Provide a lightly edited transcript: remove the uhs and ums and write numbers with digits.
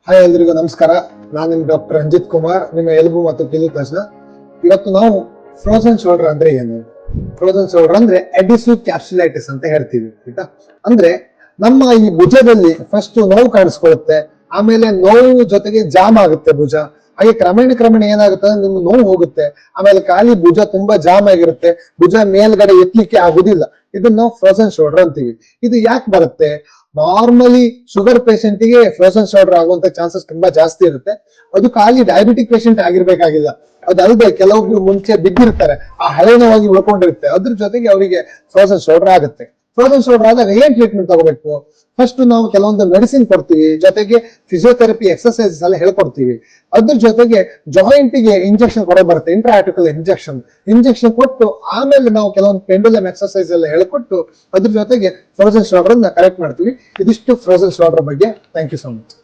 Hi ಎಲ್ರಿಗೂ ನಮಸ್ಕಾರ. ನಾನು ನಿಮ್ ಡಾಕ್ಟರ್ ರಂಜಿತ್ ಕುಮಾರ್, ನಿಮ್ಮ ಎಲುಬು ಮತ್ತು ಕೀಲು ತಜ್ಞ. ಇವತ್ತು ನಾವು ಫ್ರೋಸನ್ ಶೋಲ್ಡರ್ ಅಂದ್ರೆ ಏನು? ಫ್ರೋಸನ್ ಶೋಲ್ಡರ್ ಅಂದ್ರೆ ಅಡಿಸಿವ್ ಕ್ಯಾಪ್ಸುಲೈಟಿಸ್ ಅಂತ ಹೇಳ್ತೀವಿ. ಆಯ್ತಾ? ಅಂದ್ರೆ ನಮ್ಮ ಈ ಭುಜದಲ್ಲಿ ಫಸ್ಟ್ ನೋವು ಕಾಣಿಸ್ಕೊಳ್ಳುತ್ತೆ, ಆಮೇಲೆ ನೋವು ಜೊತೆಗೆ ಜಾಮ್ ಆಗುತ್ತೆ ಭುಜ. ಹಾಗೆ ಕ್ರಮೇಣ ಏನಾಗುತ್ತೆ ಅಂದ್ರೆ ನಿಮ್ಗೆ ನೋವು ಹೋಗುತ್ತೆ, ಆಮೇಲೆ ಖಾಲಿ ಭುಜ ತುಂಬಾ ಜಾಮ್ ಆಗಿರುತ್ತೆ, ಭುಜ ಮೇಲ್ಗಡೆ ಎತ್ತಲಿಕ್ಕೆ ಆಗುದಿಲ್ಲ. ಇದನ್ನ ನಾವು ಫ್ರೋಸನ್ ಶೋಲ್ಡರ್ ಅಂತೀವಿ. ಇದು ಯಾಕೆ ಬರುತ್ತೆ? ನಾರ್ಮಲಿ ಶುಗರ್ ಪೇಷಂಟ್ ಗೆ ಫ್ರೋಸನ್ ಶೋಲ್ಡರ್ ಆಗುವಂತ ಚಾನ್ಸಸ್ ತುಂಬಾ ಜಾಸ್ತಿ ಇರುತ್ತೆ. ಅದು ಖಾಲಿ ಡಯಾಬಿಟಿಕ್ ಪೇಷಂಟ್ ಆಗಿರ್ಬೇಕಾಗಿಲ್ಲ, ಅದಲ್ಲದೆ ಕೆಲವೊಬ್ರು ಮುಂಚೆ ಬಿದ್ದಿರ್ತಾರೆ, ಆ ಹಳೆ ನೋವಾಗಿ ಉಳ್ಕೊಂಡಿರುತ್ತೆ, ಅದ್ರ ಜೊತೆಗೆ ಅವರಿಗೆ ಫ್ರೋಸನ್ ಶೋಲ್ಡರ್ ಆಗುತ್ತೆ. ಫ್ರೋಸನ್ ಶೋಲ್ಡರ್ ಆದಾಗ ಏನ್ ಟ್ರೀಟ್ಮೆಂಟ್ ತಗೋಬೇಕು? ಫಸ್ಟ್ ನಾವು ಕೆಲವೊಂದು ಮೆಡಿಸಿನ್ ಕೊಡ್ತೀವಿ, ಜೊತೆಗೆ ಫಿಸಿಯೋಥೆರಪಿ ಎಕ್ಸರ್ಸೈಸಸ್ ಎಲ್ಲ ಹೇಳ್ಕೊಡ್ತೀವಿ. ಅದ್ರ ಜೊತೆಗೆ ಜಾಯಿಂಟ್ ಗೆ ಇಂಜೆಕ್ಷನ್ ಕೊಡೋ ಬರುತ್ತೆ, ಇಂಟ್ರಾಆರ್ಟಿಕಲ್ ಇಂಜೆಕ್ಷನ್ ಕೊಟ್ಟು ಆಮೇಲೆ ನಾವು ಕೆಲವೊಂದು ಪೆಂಡುಲಮ್ ಎಕ್ಸರ್ಸೈಸ್ ಎಲ್ಲ ಹೇಳ್ಕೊಟ್ಟು ಅದ್ರ ಜೊತೆಗೆ ಫ್ರೋಸನ್ ಶೋಲ್ಡರ್ ಕರೆಕ್ಟ್ ಮಾಡ್ತೀವಿ. ಇದಿಷ್ಟು ಫ್ರೋಸನ್ ಶೋಲ್ಡರ್ ಬಗ್ಗೆ. Thank you so much.